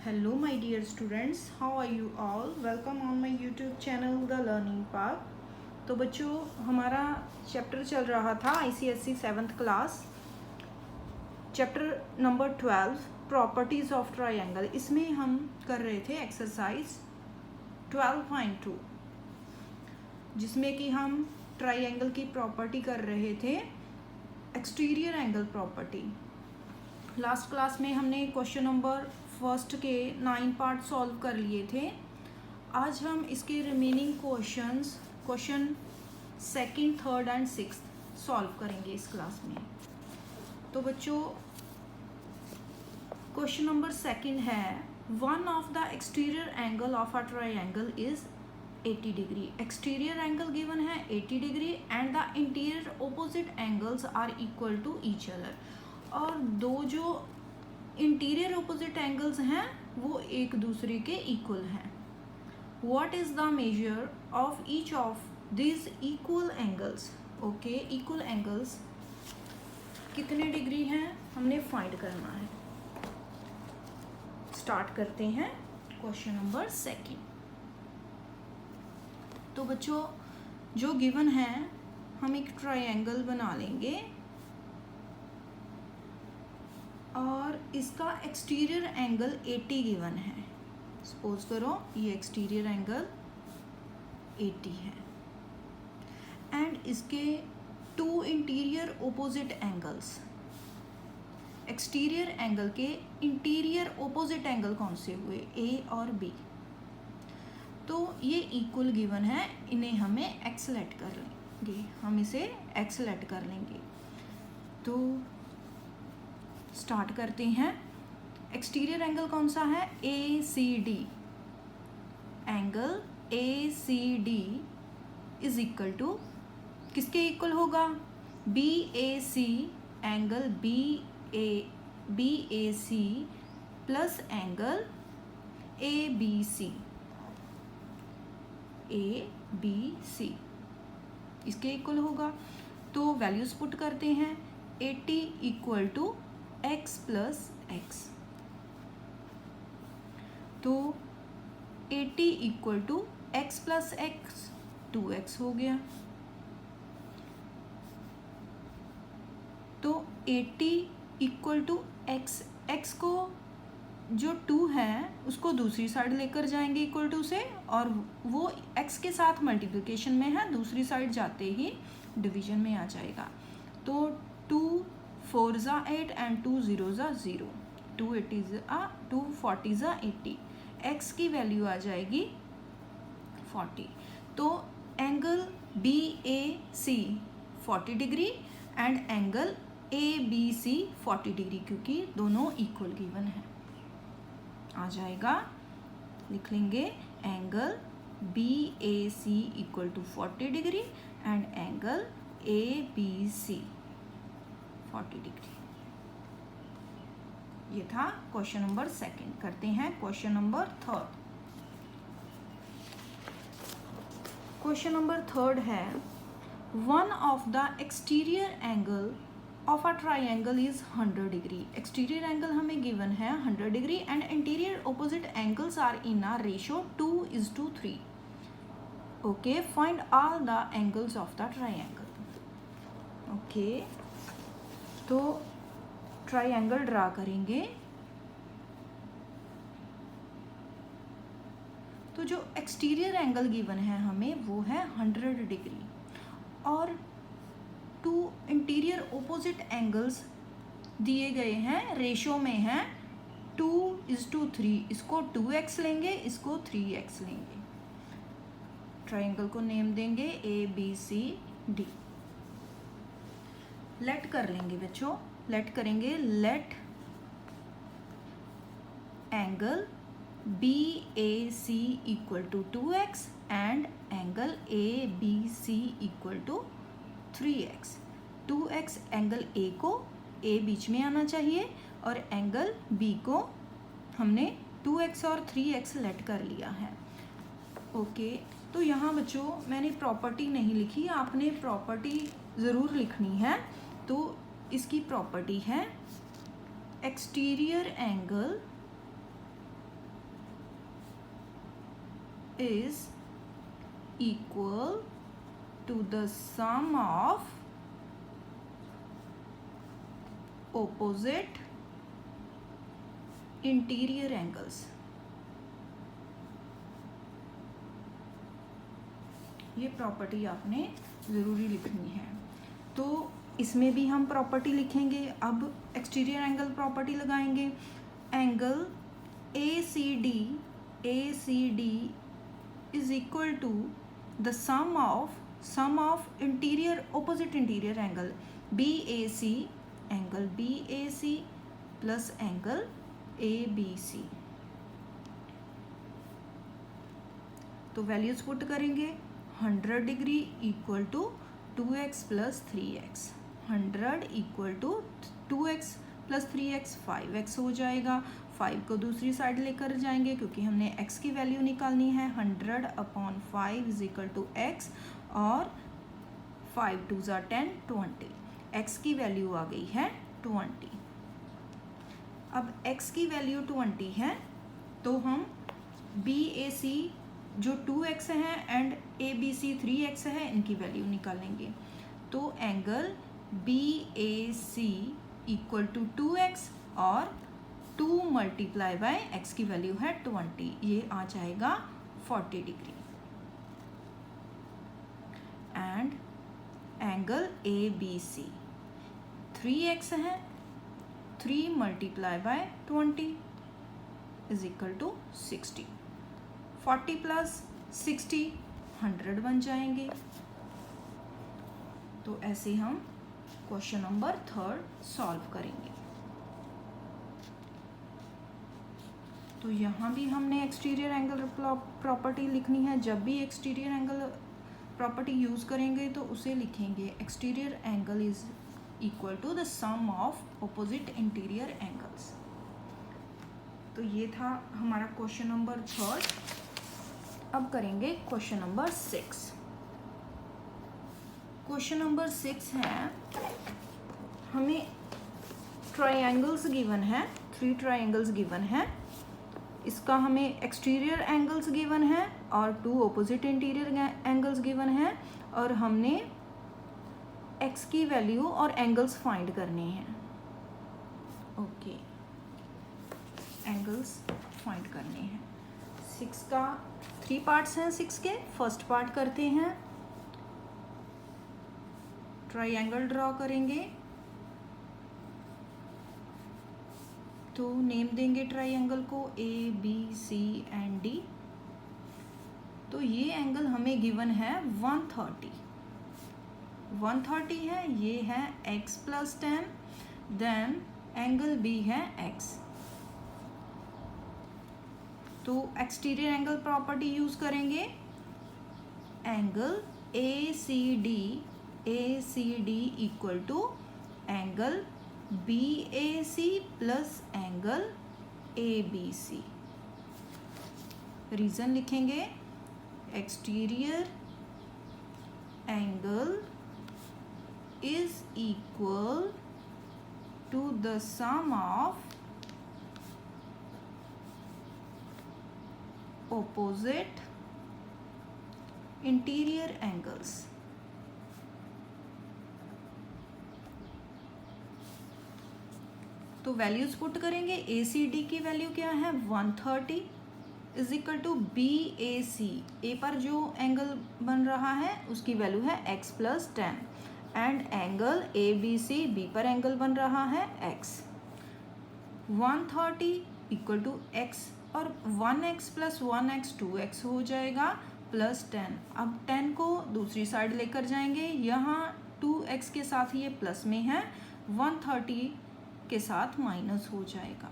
Hello my dear students, how are you all? Welcome on my YouTube channel The Learning Path। तो बच्चों हमारा chapter चल रहा था ICSE 7th class, chapter number 12 properties of triangle. इसमें हम कर रहे थे एक्सरसाइज 12.2 जिसमें कि हम ट्रायंगल की प्रॉपर्टी कर रहे थे, exterior angle property. Last class में हमने क्वेश्चन नंबर फर्स्ट के 9 पार्ट सॉल्व कर लिए थे। आज हम इसके remaining question second, third and sixth solve करेंगे इस क्लास में। तो बच्चों क्वेश्चन नंबर सेकंड है, one of the exterior angle of a triangle is 80 डिग्री। एक्सटीरियर एंगल गिवन है 80 डिग्री and the interior opposite angles are equal to each other. और दो जो इंटीरियर ऑपोजिट एंगल्स हैं वो एक दूसरे के इक्वल हैं। What is the measure of each of this equal angles. Okay, equal angles कितने डिग्री हैं हमने फाइंड करना है। स्टार्ट करते हैं क्वेश्चन नंबर सेकंड। तो बच्चों जो गिवन है, हम एक ट्रायंगल बना लेंगे और इसका एक्सटीरियर एंगल 80 गिवन है। सपोज करो ये एक्सटीरियर एंगल 80 है एंड इसके to interior opposite angles. Exterior angle के इंटीरियर ऑपोजिट एंगल कौन से हुए, ए और बी। तो ये इक्वल गिवन है, इन्हें हमें एक्सलेट कर लेंगे, हम इसे एक्सलेट कर लेंगे। तो स्टार्ट करते हैं। एक्सटीरियर एंगल कौन सा है, A C D. Angle A C D is equal to किसके इक्वल होगा, B A C. Angle B A C plus angle A B C. A B C इसके इक्वल होगा। तो वैल्यूज पुट करते हैं। 80 equal to x plus x. तो 80 equal to x plus x 2x हो गया। तो 80 इक्वल टू x को जो 2 है उसको दूसरी साइड लेकर जाएंगे इक्वल टू से, और वो x के साथ मल्टीप्लिकेशन में है, दूसरी साइड जाते ही डिवीजन में आ जाएगा। तो 2 4 ज़ा 8 एंड 2 0 ज़ा 0। 2 40 ज़ा 80। x की वैल्यू आ जाएगी 40। तो angle B A C 40 degree and angle A B C 40 degree, क्योंकि दोनों इक्वल गिवन है। आ जाएगा, लिख लेंगे angle B A C equal to 40 degree and angle A B C 40 degree. ये था क्वेश्चन नंबर सेकंड। करते हैं question number third. Question number third है, one of the exterior angle of a triangle is 100 degree. Exterior angle हमें given है 100 डिग्री and interior opposite angles are in a ratio 2:3। Okay, find all the angles of the triangle. Okay, तो triangle draw करेंगे। तो जो exterior angle given है हमें वो है 100 डिग्री और टू इंटीरियर ऑपोजिट एंगल्स दिए गए हैं, रेशो में हैं 2:3। इसको 2x लेंगे, इसको 3x लेंगे। ट्रायंगल को नेम देंगे A B C D. Let कर लेंगे बच्चों, लेट करेंगे। Let angle B A C equal to 2x and angle A B C equal to 3x। 2x angle A को, ए बीच में आना चाहिए, और एंगल बी को हमने 2x और 3x लेट कर लिया है। ओके, तो यहाँ बच्चों मैंने प्रॉपर्टी नहीं लिखी, आपने प्रॉपर्टी ज़रूर लिखनी है। तो इसकी प्रॉपर्टी है exterior angle is equal to the sum of opposite interior angles। ये प्रॉपर्टी आपने ज़रूरी लिखनी है। तो इसमें भी हम प्रॉपर्टी लिखेंगे। अब एक्सटीरियर एंगल प्रॉपर्टी लगाएंगे। Angle ACD is equal to the sum of interior opposite interior angle BAC, angle BAC plus angle ABC। तो वैल्यूज पुट करेंगे। 100 degree equal to 2x plus 3x, 100 equal to 2x plus 3x 5x हो जाएगा। 5 को दूसरी side लेकर जाएंगे क्योंकि हमने x की वैल्यू निकालनी है। 100 upon 5 is equal to x, और 5 2 ज़ा 10, 20। x की वैल्यू आ गई है 20। अब x की वैल्यू 20 है तो हम BAC जो 2x है एंड ABC 3x है, इनकी वैल्यू निकालेंगे। तो angle BAC equal to 2x और 2 मल्टीप्लाई बाय x की वैल्यू है 20, ये आ जाएगा 40 degree. And angle ABC 3x है, 3 multiply by 20 is equal to 60। 40 plus 60 100 बन जाएंगे। तो ऐसे हम क्वेश्चन नंबर 3 सॉल्व करेंगे। तो यहाँ भी हमने एक्सटीरियर एंगल प्रॉपर्टी लिखनी है। जब भी एक्सटीरियर एंगल प्रॉपर्टी यूज़ करेंगे तो उसे लिखेंगे exterior angle is equal to the sum of opposite interior angles. तो ये था हमारा क्वेश्चन नंबर 3। अब करेंगे क्वेश्चन नंबर 6। क्वेश्चन नंबर 6 है, हमें ट्रायंगल्स गिवन है, 3 ट्रायंगल्स गिवन है। इसका हमें एक्सटीरियर एंगल्स गिवन है और 2 ऑपोजिट इंटीरियर एंगल्स गिवन है, और हमने x की वैल्यू और एंगल्स फाइंड करने हैं। ओके, एंगल्स फाइंड करने हैं। 6 का 3 पार्ट्स हैं। 6 के फर्स्ट पार्ट करते हैं। ट्रायंगल ड्रॉ करेंगे। तो नेम देंगे ट्रायंगल को ABC एंड D। तो ये एंगल हमें गिवन है 130 है, ये है x plus 10, then angle B है x। तो एक्सटीरियर एंगल प्रॉपर्टी यूज करेंगे। Angle ACD equal to angle BAC plus angle ABC। Reason लिखेंगे, exterior angle is equal to the sum of opposite interior angles। तो values put करेंगे। ACD की value क्या है 130 is equal to BAC, A पर जो angle बन रहा है उसकी वैल्यू है x plus 10, and angle ABC B पर एंगल बन रहा है x। 130 इक्वल टू x और 1x प्लस 1x 2x हो जाएगा प्लस 10। अब 10 को दूसरी साइड लेकर जाएंगे। यहाँ 2x के साथ ये प्लस में है, 130 के साथ माइनस हो जाएगा।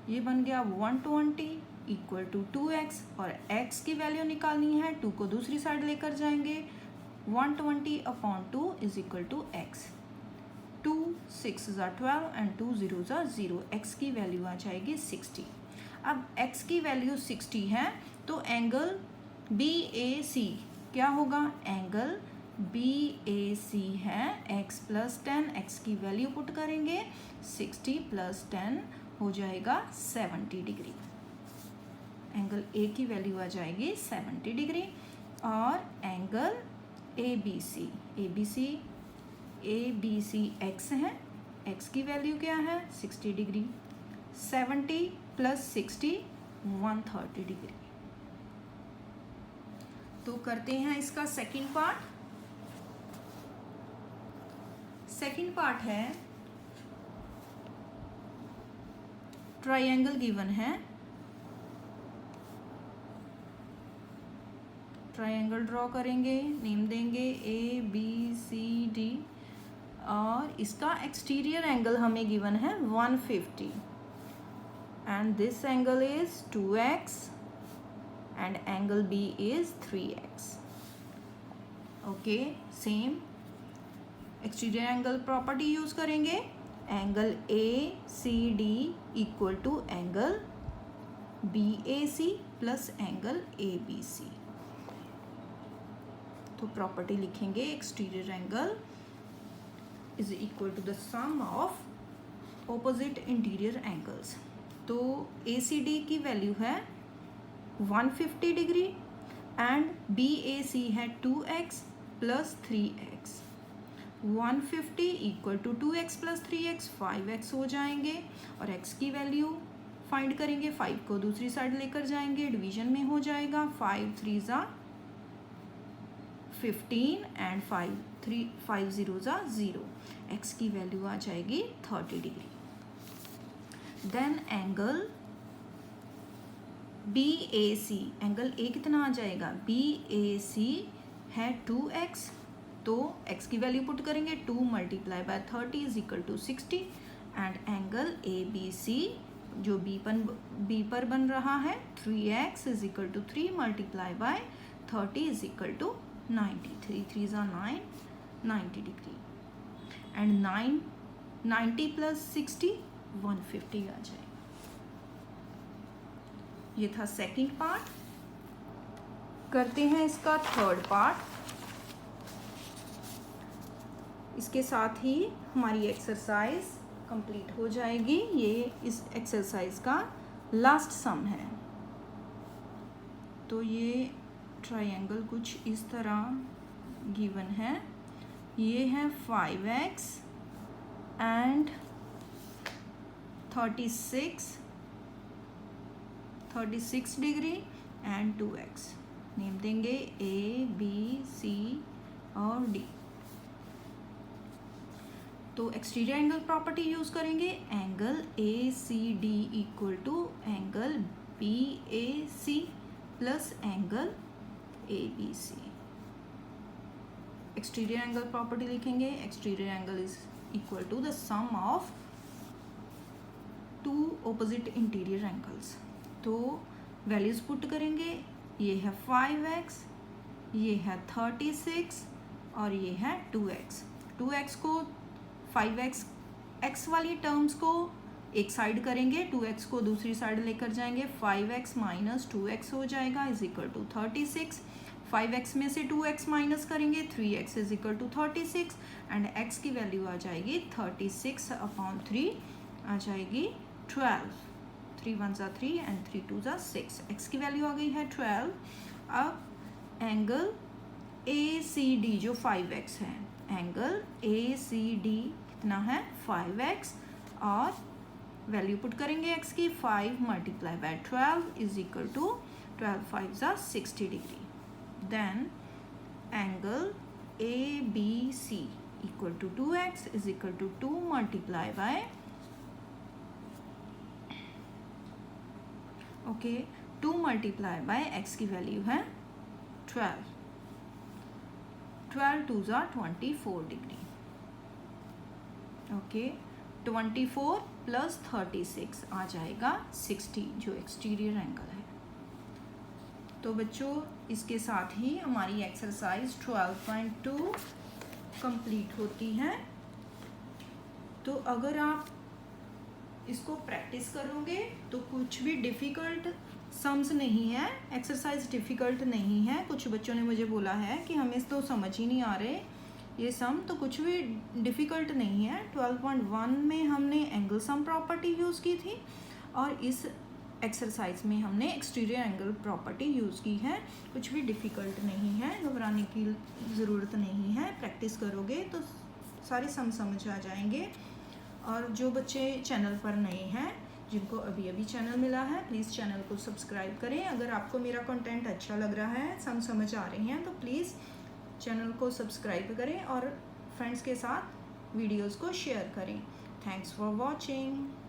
ये बन गया 120 इक्वल टू 2x, और x की वैल्यू निकालनी है। 2 को दूसरी साइड लेकर जाएंगे। 120 upon 2 is equal to x। 2 6 ज़ा 12 एंड 2 0 ज़ा 0। x की वैल्यू आ जाएगी 60। अब x की वैल्यू 60 है तो एंगल BAC क्या होगा? एंगल BAC है x प्लस 10, x की वैल्यू पुट करेंगे। 60 प्लस 10 हो जाएगा 70 डिग्री। एंगल ए की वैल्यू आ जाएगी 70 डिग्री और angle A B C x है, एक्स की वैल्यू क्या है 60 डिग्री, 70 + 60 130 डिग्री। तो करते हैं इसका सेकंड पार्ट। सेकंड पार्ट है ट्रायंगल गिवन है, ट्रायंगल ड्रॉ करेंगे, नेम देंगे ए बी सी डी और इसका एक्सटीरियर एंगल हमें गिवन है 150 and this angle is 2x and angle B is 3x. Okay, same exterior angle property use करेंगे, angle ACD equal to angle BAC plus angle ABC। तो property लिखेंगे exterior angle is equal to the sum of opposite interior angles. तो ACD की value है 150 degree and BAC है 2x + 3x। 150 equal to 2x + 3x 5x हो जाएंगे और x की वैल्यू फाइंड करेंगे, 5 को दूसरी साइड लेकर जाएंगे, डिवीजन में हो जाएगा 5 3 ज़ा 15 एंड 5 0 ज़ा 0, x की वैल्यू आ जाएगी 30 degree. Then angle BAC, angle A कितना आ जाएगा, BAC है 2x, तो x की वैल्यू पुट करेंगे 2 × 30 = 60 एंड एंगल ABC जो B पर बन रहा है 3x = 3 × 30 = 90, 3 3 ज़ा 9, 90 डिग्री एंड 90 + 60 150 आ जाएगा। ये था सेकंड पार्ट। करते हैं इसका थर्ड पार्ट। इसके साथ ही हमारी एक्सरसाइज कंप्लीट हो जाएगी। ये इस एक्सरसाइज का लास्ट सम है। तो ये ट्रायंगल कुछ इस तरह गिवन है। ये है 5x and 36 degree and 2x। Name देंगे A B C और D। तो एक्सटीरियर एंगल प्रॉपर्टी यूज करेंगे, angle ACD equal to angle BAC plus angle ABC। Exterior angle property लिखेंगे, exterior angle is equal to the sum of 2 opposite interior angles. तो values put करेंगे, ये है 5x, ये है 36 और ये है 2x। 2x को 5x x वाली टर्म्स को एक साइड करेंगे, 2x को दूसरी साइड लेकर जाएंगे, 5x - 2x हो जाएगा इज इक्वल टू 36। 5x में से 2x माइनस करेंगे, 3x is equal to 36 and x की वैल्यू आ जाएगी 36/3 आ जाएगी 12। 3 1 ज़ा 3 एंड 3 2 ज़ा 6। x की वैल्यू आ गई है 12। अब एंगल ACD जो 5x है, एंगल ACD कितना है 5x और वैल्यू पुट करेंगे x की, 5 × 12 इज इक्वल टू 12 5 ज़ा 60 degree. Then angle ABC equal to 2x is equal to 2 × okay 2 × x की वैल्यू है 12। 12 2 ज़ा 24 डिग्री। ओके 24 + 36 आ जाएगा 60 जो एक्सटीरियर एंगल है। तो बच्चों इसके साथ ही हमारी एक्सरसाइज 12.2 कंप्लीट होती है। तो अगर आप इसको प्रैक्टिस करोगे तो कुछ भी डिफ़िकल्ट सम्स नहीं है, एक्सरसाइज डिफ़िकल्ट नहीं है। कुछ बच्चों ने मुझे बोला है कि हमें तो समझ ही नहीं आ रहे ये सम, तो कुछ भी डिफ़िकल्ट नहीं है। 12.1 में हमने एंगल सम प्रॉपर्टी यूज़ की थी और इस एक्सरसाइज में हमने एक्सटीरियर एंगल प्रॉपर्टी यूज़ की है। कुछ भी डिफ़िकल्ट नहीं है, घबराने की ज़रूरत नहीं है। प्रैक्टिस करोगे तो सारे सम समझ आ जाएंगे। और जो बच्चे चैनल पर नए हैं, जिनको अभी अभी चैनल मिला है, प्लीज़ चैनल को सब्सक्राइब करें। अगर आपको मेरा कंटेंट अच्छा लग रहा है, सम समझ आ रहे हैं, तो प्लीज़ चैनल को सब्सक्राइब करें और फ्रेंड्स के साथ वीडियोस को शेयर करें। Thanks for watching.